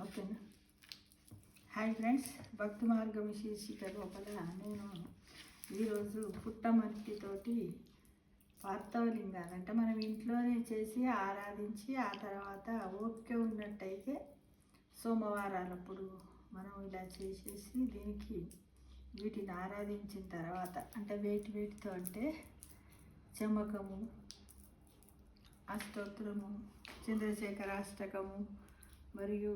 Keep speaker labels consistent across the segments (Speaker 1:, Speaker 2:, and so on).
Speaker 1: ఓకేనా. Hi friends, భక్తి మార్గం శీర్షిక లోపల నేను ఈరోజు పుట్టమట్టితోటి పార్థవలింగాలు అంటే మనం ఇంట్లోనే చేసి ఆరాధించి ఆ తర్వాత ఓపిక ఉన్నట్టయితే సోమవారాలప్పుడు మనం ఇలా చేసేసి దీనికి వీటిని ఆరాధించిన తర్వాత అంటే వేటితో అంటే చమకము, అష్టోత్తరము, చంద్రశేఖరాష్టకము మరియు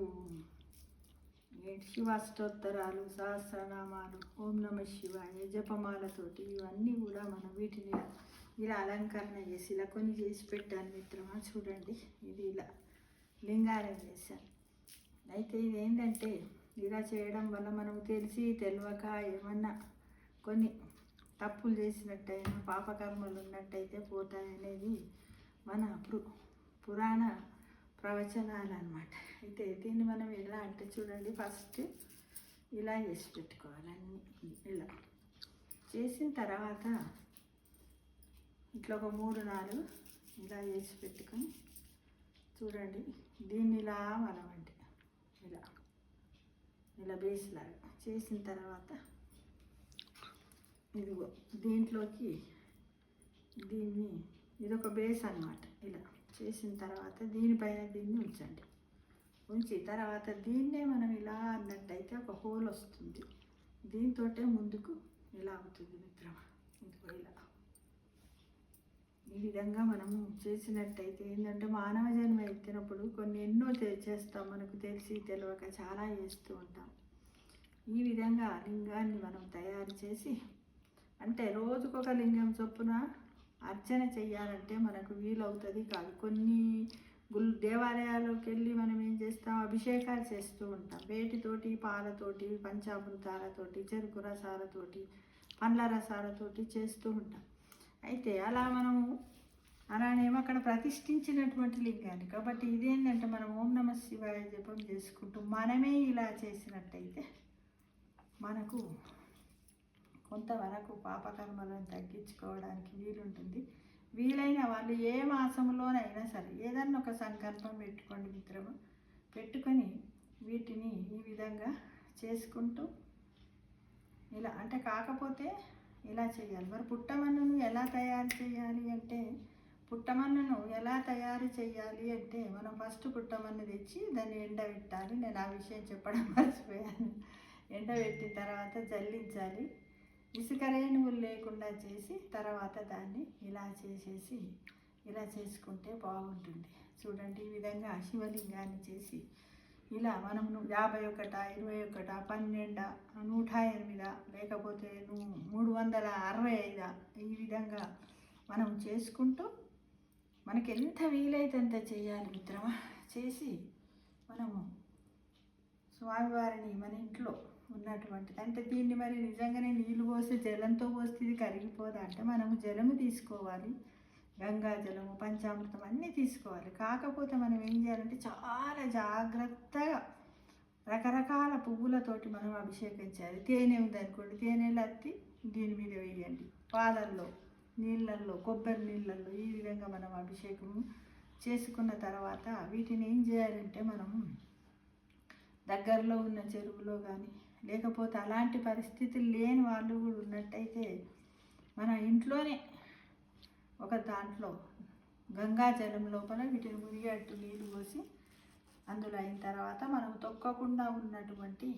Speaker 1: శివాష్టోత్తరాలు, సహస్రనామాలు, ఓం నమ శివాయ జపమాలతోటి ఇవన్నీ కూడా మనం వీటిని ఇలా అలంకరణ చేసి ఇలా కొన్ని చేసి పెట్టాను మిత్రమా. చూడండి, ఇది ఇలా లింగారం చేశాను. అయితే ఇది ఏంటంటే ఇలా చేయడం వల్ల మనం తెలిసి తెలియక ఏమన్నా కొన్ని తప్పులు చేసినట్టయినా పాపకర్మలు ఉన్నట్టయితే పోతాయనేది మన పురాణ ప్రవచనాలు అన్నమాట. అయితే దీన్ని మనం ఎలా అంటే చూడండి, ఫస్ట్ ఇలా చేసి పెట్టుకోవాలన్నీ. ఇలా చేసిన తర్వాత ఇట్లా ఒక 3-4 ఇలా చేసి పెట్టుకొని చూడండి, దీన్ని ఇలా మనమంటే ఇలా ఇలా బేస్లాగా చేసిన తర్వాత ఇదిగో దీంట్లోకి ఇదొక బేస్ అన్నమాట. ఇలా చేసిన తర్వాత దీనిపైన దీన్ని ఉంచి తర్వాత దీన్నే మనం ఇలా అన్నట్టయితే ఒక హోల్ వస్తుంది. దీంతో ముందుకు ఇలా అవుతుంది మిత్రమా. ఇదిగో ఇలా ఈ విధంగా మనము చేసినట్టయితే ఏంటంటే మానవ జన్మ ఎత్తినప్పుడు కొన్ని ఎన్నో చేస్తాం, మనకు తెలిసి తెలియక చాలా చేస్తూ ఉంటాం. ఈ విధంగా లింగాన్ని మనం తయారు చేసి అంటే రోజుకొక లింగం చొప్పున అర్చన చెయ్యాలంటే మనకు వీలవుతుంది కాదు. కొన్ని దేవాలయాల్లోకి వెళ్ళి మనం ఏం చేస్తాం, అభిషేకాలు చేస్తూ ఉంటాం. వేటితోటి, పాలతోటి, పంచామృతాలతోటి, చెరుకు రసాలతోటి, పండ్ల రసాలతోటి చేస్తూ ఉంటాం. అయితే అలానేమో అక్కడ ప్రతిష్ఠించినటువంటి లింగాన్ని. కాబట్టి ఇదేంటంటే మనం ఓం నమ శివాయ జపం చేసుకుంటూ మనమే ఇలా చేసినట్టయితే మనకు కొంతవరకు పాపకర్మలను తగ్గించుకోవడానికి వీలుంటుంది. వీలైన వాళ్ళు ఏ మాసంలోనైనా సరే ఏదన్నా ఒక సంకల్పం పెట్టుకోండి మిత్రము. పెట్టుకొని వీటిని ఈ విధంగా చేసుకుంటూ ఇలా అంటే కాకపోతే ఇలా చేయాలి. మరి పుట్టమన్నును ఎలా తయారు చేయాలి అంటే మనం ఫస్ట్ పుట్టమన్ను తెచ్చి దాన్ని ఎండబెట్టాలి. నేను ఆ విషయం చెప్పడం మర్చిపోయాను. ఎండబెట్టిన తర్వాత జల్లించాలి. ఇసుక రేణువులు లేకుండా చేసి తర్వాత దాన్ని ఇలా చేసేసి ఇలా చేసుకుంటే బాగుంటుంది. చూడండి, ఈ విధంగా శివలింగాన్ని చేసి ఇలా మనం 51, 21, 12, 108 లేకపోతే 365 ఈ విధంగా మనం చేసుకుంటూ మనకి ఎంత వీలైతే అంత చేయాలి మిత్రమా. చేసి మనము స్వామివారిని మన ఇంట్లో ఉన్నటువంటిది అంటే దీన్ని మరి నిజంగానే నీళ్ళు పోసి జలంతో పోస్తే ఇది కరిగిపోదా అంటే మనము జలము తీసుకోవాలి, గంగా జలము, పంచామృతం అన్నీ తీసుకోవాలి. కాకపోతే మనం ఏం చేయాలంటే చాలా జాగ్రత్తగా రకరకాల పువ్వులతోటి మనం అభిషేకం చేయాలి. తేనె ఉందనుకోండి, తేనెలు అత్తి దీని మీద వేయండి. పాలల్లో, నీళ్ళల్లో, కొబ్బరి నీళ్ళల్లో ఈ విధంగా మనం అభిషేకము చేసుకున్న తర్వాత వీటిని ఏం చేయాలంటే మనము దగ్గరలో ఉన్న చెరువులో కానీ లేకపోతే అలాంటి పరిస్థితులు లేని వాళ్ళు కూడా ఉన్నట్టయితే మన ఇంట్లోనే ఒక దాంట్లో గంగా జలం లోపల వీటిని మునిగేట్టు నీళ్ళు పోసి అందులో అయిన తర్వాత మనం తొక్కకుండా ఉన్నటువంటి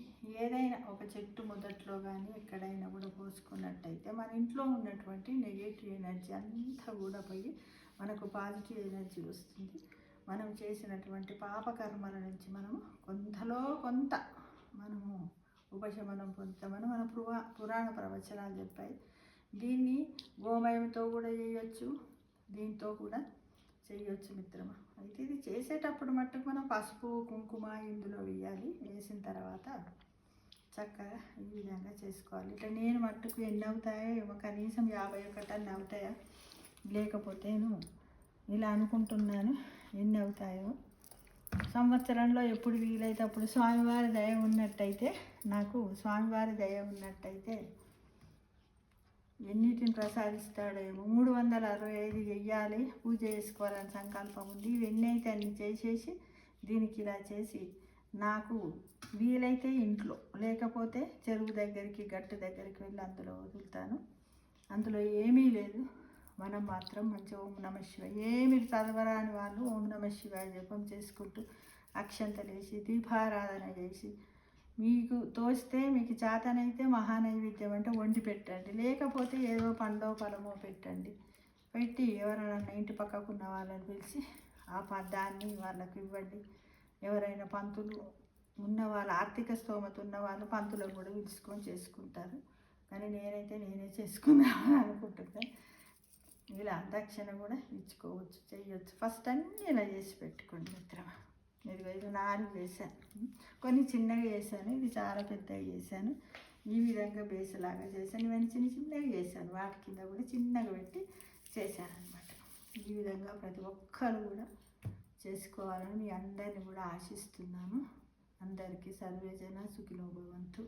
Speaker 1: ఏదైనా ఒక చెట్టు మొదట్లో కానీ ఎక్కడైనా కూడా పోసుకున్నట్టయితే మన ఇంట్లో ఉన్నటువంటి నెగటివ్ ఎనర్జీ అంతా కూడా పోయి మనకు పాజిటివ్ ఎనర్జీ వస్తుంది. మనం చేసినటువంటి పాపకర్మల నుంచి మనము కొంతలో కొంత మనము ఉపశమనం పొందుతామని మన పురాణ ప్రవచనాలు చెప్పాయి. దీన్ని గోమయంతో కూడా చేయొచ్చు, దీంతో కూడా చేయొచ్చు మిత్రమా. అయితే ఇది చేసేటప్పుడు మట్టుకు మనం పసుపు, కుంకుమ ఇందులో వేయాలి. వేసిన తర్వాత చక్కగా ఈ విధంగా చేసుకోవాలి. ఇట్లా నేను మట్టుకు ఎన్ని అవుతాయో ఏమో, కనీసం 51 అవుతాయా లేకపోతేను ఇలా అనుకుంటున్నాను ఎన్ని అవుతాయో. సంవత్సరంలో ఎప్పుడు వీలైతే అప్పుడు స్వామివారి దయ ఉన్నట్టయితే ఎన్నిటిని ప్రసాదిస్తాడేమో. 365 చెయ్యాలి, పూజ చేసుకోవాలని సంకల్పం ఉంది. ఇవన్నీ అయితే అన్ని చేసేసి దీనికి ఇలా చేసి నాకు వీలైతే ఇంట్లో, లేకపోతే చెరువు దగ్గరికి గట్టు దగ్గరికి వెళ్ళి అందులో వదులుతాను. అందులో ఏమీ లేదు, మనం మాత్రం మంచిగా ఓం నమ శివాయ, ఏమి చదవరాని వాళ్ళు ఓం నమ శివాయ జపం చేసుకుంటూ అక్షంతలేసి దీపారాధన చేసి, మీకు తోస్తే మీకు చేతనైతే మహానైవేద్యం అంటే వండి పెట్టండి, లేకపోతే ఏదో పండో ఫలమో పెట్టండి. పెట్టి ఎవరైనా ఇంటి పక్కకున్న వాళ్ళని పిలిచి ఆ దాన్ని వాళ్ళకు ఇవ్వండి. ఎవరైనా పంతులు ఉన్న వాళ్ళు, ఆర్థిక స్తోమత ఉన్న వాళ్ళు పంతులను కూడా పిలుచుకొని చేసుకుంటారు. కానీ నేనే చేసుకుందామని అనుకుంటున్నాను. ఇలా దక్షిణ కూడా ఇచ్చుకోవచ్చు, చేయొచ్చు. ఫస్ట్ అన్నీ ఇలా చేసి పెట్టుకోండి మిత్రమా. ఇదిగో ఇది 4 చేశాను, కొన్ని చిన్నగా చేశాను, ఇది చాలా పెద్దగా చేశాను. ఈ విధంగా బేసులాగా చేశాను, ఇవన్నీ చిన్నగా చేశాను. వాటి కింద కూడా చిన్నగా పెట్టి చేశాను అనమాట. ఈ విధంగా ప్రతి ఒక్కరు కూడా చేసుకోవాలని మీ అందరిని కూడా ఆశిస్తున్నాను. అందరికీ సర్వేజన సుఖినో భవంతు.